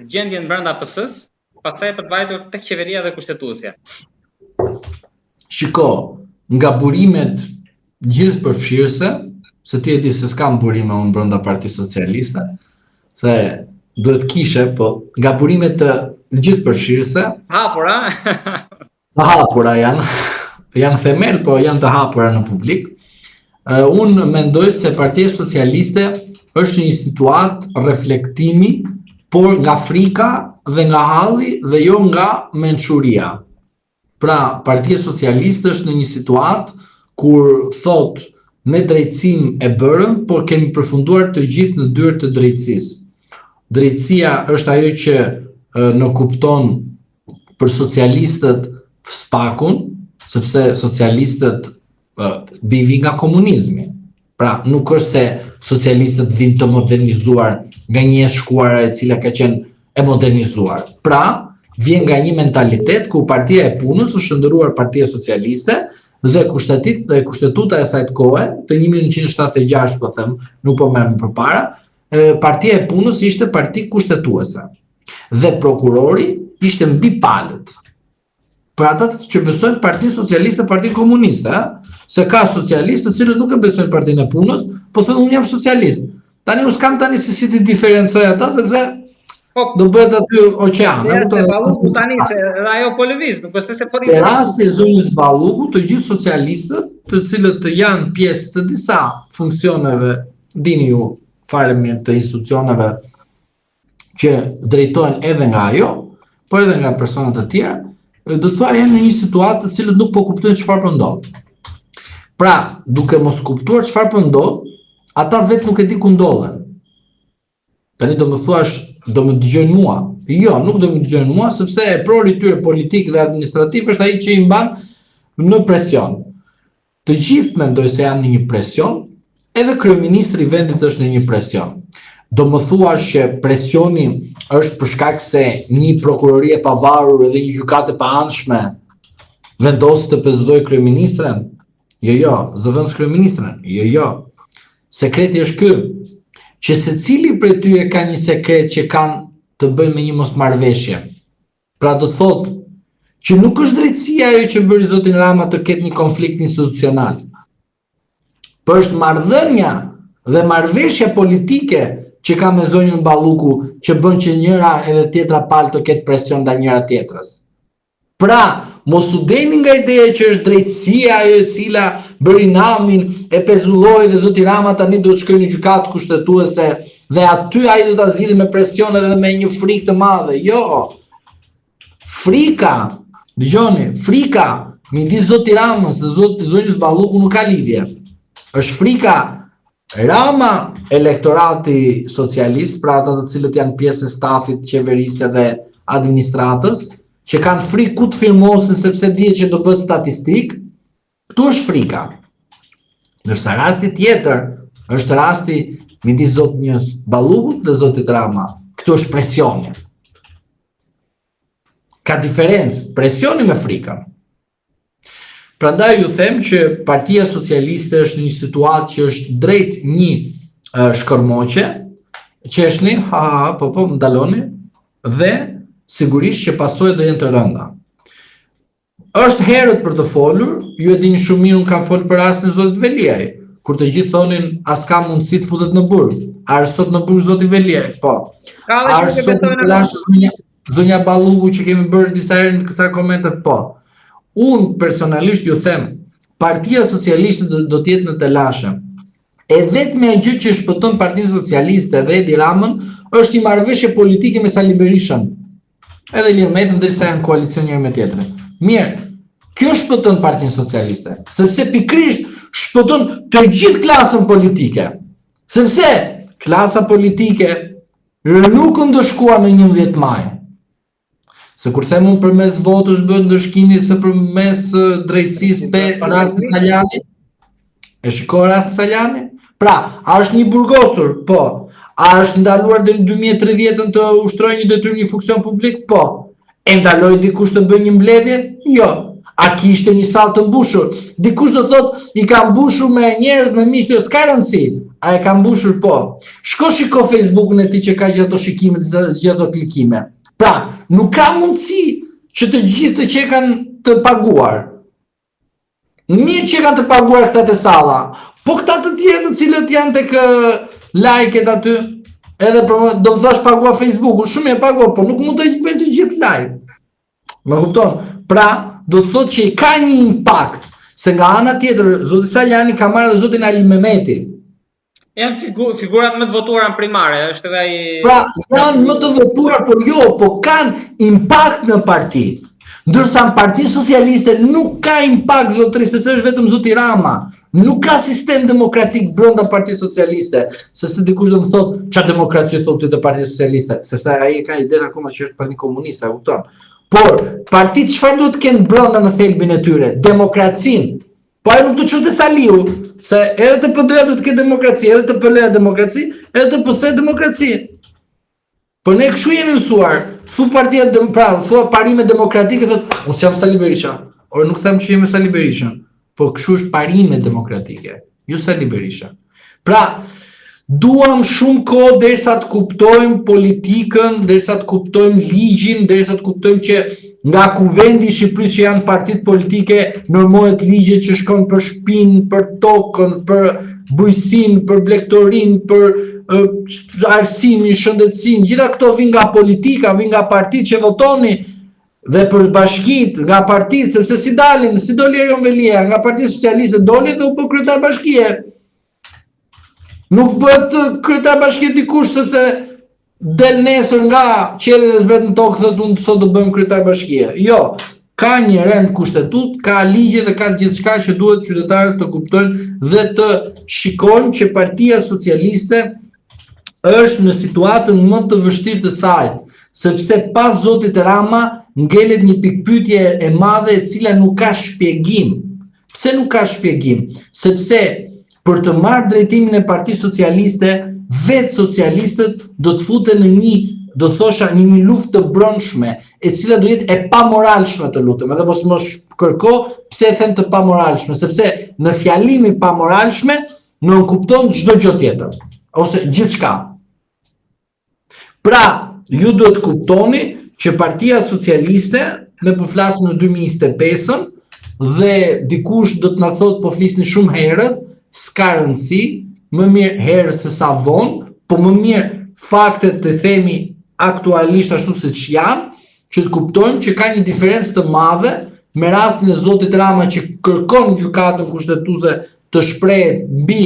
gjendjen brenda PS-s, pastaj për të vajtur tek qeveria dhe kushtetuesja. Shiko, nga burimet gjithë përfshirëse, se ti e di se s'kam burime unë brenda Partisë Socialiste, se duhet kishe, po nga burimet të gjithë përfshirëse, Hapura, të hapura janë themel, po janë të hapura në publik. Unë mendoj se Partia Socialiste është një situatë reflektimi, por nga frika dhe nga halli dhe jo nga mençuria. Pra, Partia Socialiste është në një situatë kur thot me drejtësim e bërëm, por kemi përfunduar të gjithë në dyrë të drejtësisë. Drejtësia është ajo që në kupton për socialistët spakun, sepse socialistët vijnë nga komunizmi. Pra, nuk është se socialistët vinë të modernizuar nga një shkuara e cila ka qenë e modernizuar. Pra, vjen nga një mentalitet ku Partia e Punës është shndëruar Partia Socialiste dhe kushtetuta e asaj kohe, të 1976 po them, nuk po merrem përpara, Partia e Punës ishte parti kushtetuese dhe prokurori ishte mbi palët. Për ata që besojnë Partinë Socialiste, Partinë Komuniste, se ka socialistë të cilët nuk e besojnë Partinë e Punës, po thonë unë jam socialist. Tani unë s'kam tani se si ti diferencoj ata, sepse do bëhet aty oqean. Balluku tani se ajo po lëviz, nuk është se po Në rasti zonjës Balluku, të gjithë socialistët, të cilët janë pjesë të disa funksioneve, dini ju fare mirë, të institucioneve që drejtojnë edhe nga ajo, por edhe nga personat të tjerë, do të thoya janë në një situatë të cilët nuk po kuptojnë çfarë po ndodh. Pra, duke mos kuptuar çfarë po ndodh, ata vetë nuk e di ku ndodhen. Tani do më thuash, do më dëgjojnë mua. Jo, nuk do më dëgjojnë mua, sepse e prori tyre politik dhe administrativ është ai që i mban në presion. Të gjithë mendoj se janë në një presion, edhe kryeministri i vendit është në një presion. Do më thuash që presioni është për shkak se një prokurori e pavarur dhe një gjykatë e paanshme vendosi të pezulojë kryeministren? Jo, zëvendës kryeministren? Jo. Sekreti është ky, që secili prej tyre ka një sekret që kanë të bëjnë me një mosmarrveshje. Pra do të thotë që nuk është drejtësia ajo që bëri zotin Rama të ketë një konflikt institucional. Por është marrëdhënia dhe marrëveshja politike që ka me zonjën Balluku që bën që njëra edhe tjetra palë të ketë presion ndaj njëra tjetrës. Pra, mos u deni nga ideja që është drejtësia ajo e cila bëri namin, e pezulloi dhe zoti Rama tani duhet shkojë në gjykatë kushtetuese dhe aty ai do ta zgjidhë me presion edhe me një frikë të madhe. Jo. Frika, dëgjoni, frika midis zoti Ramës dhe zonjës Balluku nuk ka lidhje. Është frika Rama elektorati socialist, pra ata të cilët janë pjesë e stafit qeverisë dhe administratës, që kanë frikë ku të firmosin sepse dihet që do bëhet statistik, këtu është frika. Ndërsa rasti tjetër është rasti midis zotnjës Ballukut dhe zotit Rama. Këtu është presioni. Ka diferencë presioni me frikën. Prandaj ju them që Partia Socialiste është një situatë që është drejt një shkërmoqe, qeshni, po, më daloni, dhe sigurisht që pasojat do jenë të rënda. Është herët për të folur, ju e dini shumë mirë, unë kam folur për rastin e zotit Veliaj, kur të gjithë thonin as ka mundësi të futet në burg. A është sot në burg zoti Veliaj? Po. A është sot në plash zonja Balluku që kemi bërë disa herë në kësaj komente? Po. Unë personalisht ju them, Partia Socialiste do të jetë në telashe. E vetmja gjë që shpëton Partinë Socialiste dhe Edi Ramën është një marrëveshje politike me Sali Berishën. Edhe Ilir Metën ndërsa janë koalicion njëri me tjetrin. Mirë, kjo shpëton Partinë Socialiste, sepse pikërisht shpëton të gjithë klasën politike. Sepse klasa politike nuk ndëshkua në 11 maj. Se kur them unë përmes votës bëhet ndëshkimi se përmes drejtësisë pe rasti Saljani, e shiko rasti Saljani? Pra, a është një burgosur? Po. A është ndaluar deri në 2030 të ushtrojë një detyrë një funksion publik? Po. E ndaloi dikush të bëjë një mbledhje? Jo. A kishte një sallë të mbushur? Dikush do thotë i ka mbushur me njerëz me miq, s'ka rëndësi. A e ka mbushur po. Shko shiko Facebookun e ti që ka gjithë ato shikime, gjithë ato klikime. Pra, nuk ka mundësi që të gjithë që kanë të paguar. Mirë që kanë të paguar këta të salla, po këta të tjerë të cilët janë tek like-et aty, edhe për do të thash paguar Facebooku, shumë e paguar, po nuk mund të bëjnë të gjithë like. Më kupton? Pra, do të thotë që ka një impakt, se nga ana tjetër, zoti Saljani ka marrë dhe zotin Ali Mehmeti. Janë figurat më të votuara në primare, është edhe ai. Pra, janë më të votuar, por jo, po kanë impakt në parti. Ndërsa në Partinë Socialiste nuk ka impakt, zotëri, sepse është vetëm zoti Rama. Nuk ka sistem demokratik brenda Partisë Socialiste, sepse dikush do më thotë, çfarë demokraci thotë të Partisë Socialiste, sepse ai ka idenë akoma që është parti komunist, e kupton? Por partitë çfarë duhet të kenë brenda në thelbin e tyre? Demokracinë. Po ai nuk do të çojë Saliu, se edhe të PD-ja duhet të ketë demokraci, edhe të PL-ja demokraci, edhe të PS demokraci. Po ne kështu jemi mësuar. Thu partia thua parime demokratike, thotë, unë jam Sali Berisha. Or nuk them që jemi Sali Berisha, po kështu është parime demokratike, jo Sali Berisha. Pra, duam shumë kohë derisa të kuptojmë politikën, derisa të kuptojmë ligjin, derisa të kuptojmë që nga kuvendi i Shqipërisë që janë partitë politike normohet ligje që shkon për shpinë, për tokën, për bujqësinë, për blegtorinë, për arsimin, shëndetësinë, gjitha këto vijnë nga politika, vijnë nga partitë që votoni dhe për bashkitë, nga partitë, sepse si dalim, si doli Erion Velia, nga Partia Socialiste doli dhe u bë kryetar bashkie. Nuk bëhet kryetar bashkie dikush sepse del nesër nga qelli dhe zbret në tokë thotë unë sot do bëjmë kryetar bashkie. Jo, ka një rend kushtetut, ka ligje dhe ka gjithçka që duhet qytetarët të kuptojnë dhe të shikojnë që Partia Socialiste është në situatën më të vështirë të saj, sepse pas zotit Rama ngelet një pikpyetje e madhe e cila nuk ka shpjegim. Pse nuk ka shpjegim? Sepse për të marrë drejtimin e Partisë Socialiste, vetë socialistët do të futen në një luftë të brendshme, e cila do jetë e pamoralshme të lutem, edhe mos më kërko pse e them të pamoralshme, sepse në fjalimin pamoralshme nuk kupton çdo gjë tjetër, ose gjithçka. Pra, ju duhet të kuptoni që Partia Socialiste, ne po flasim në 2025-ën dhe dikush do të na thotë po flisni shumë herët, s'ka rëndësi, më mirë herë se sa vonë, po më mirë faktet të themi aktualisht ashtu siç janë, që të kuptojmë që ka një diferencë të madhe me rastin e zotit Rama që kërkon gjykatën kushtetuese të shprehet mbi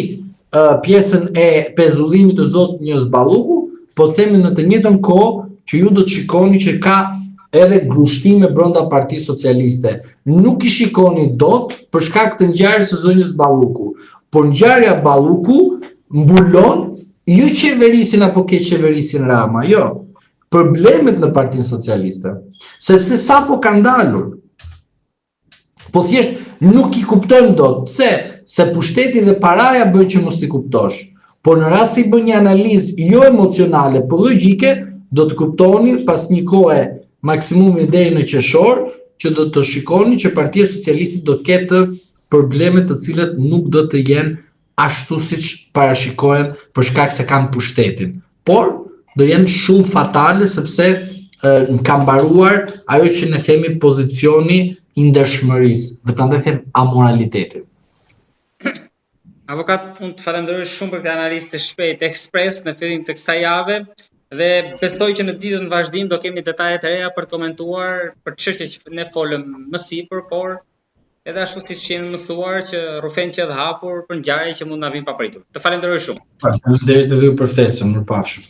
pjesën e pezullimit të zotit Njës Balluku, po themi në të njëjtën kohë që ju do të shikoni që ka edhe grushtime brenda Partisë Socialiste. Nuk i shikoni dot për shkak të ngjarjes së zonjës Balluku, por ngjarja Balluku mbulon jo qeverisin apo ke qeverisin Rama, jo. Problemet në Partinë Socialiste, sepse sapo ka ndalur. Po thjesht nuk i kuptojmë dot. Pse? Se pushteti dhe paraja bën që mos i kuptosh. Por në rast se i bën një analizë jo emocionale, po logjike, do të kuptoni pas një kohe maksimumi deri në qershor, që do të shikoni që Partia Socialiste do të ketë probleme të cilat nuk do të jenë ashtu siç parashikohen për shkak se kanë pushtetin. Por do jenë shumë fatale sepse ka mbaruar ajo që ne themi pozicioni i ndershmërisë dhe prandaj them amoralitetit. Avokat, unë të falenderoj shumë për këtë analizë të shpejtë ekspres në fillim të kësaj jave dhe besoj që në ditën në vazhdim do kemi detaje të reja për të komentuar për çështje që ne folëm më sipër, por edhe ashtu siç jemi mësuar që rrufen që dhe hapur për ngjarje që mund na vinë papritur. Të falenderoj shumë. Faleminderit edhe ju për festën, mirupafshim.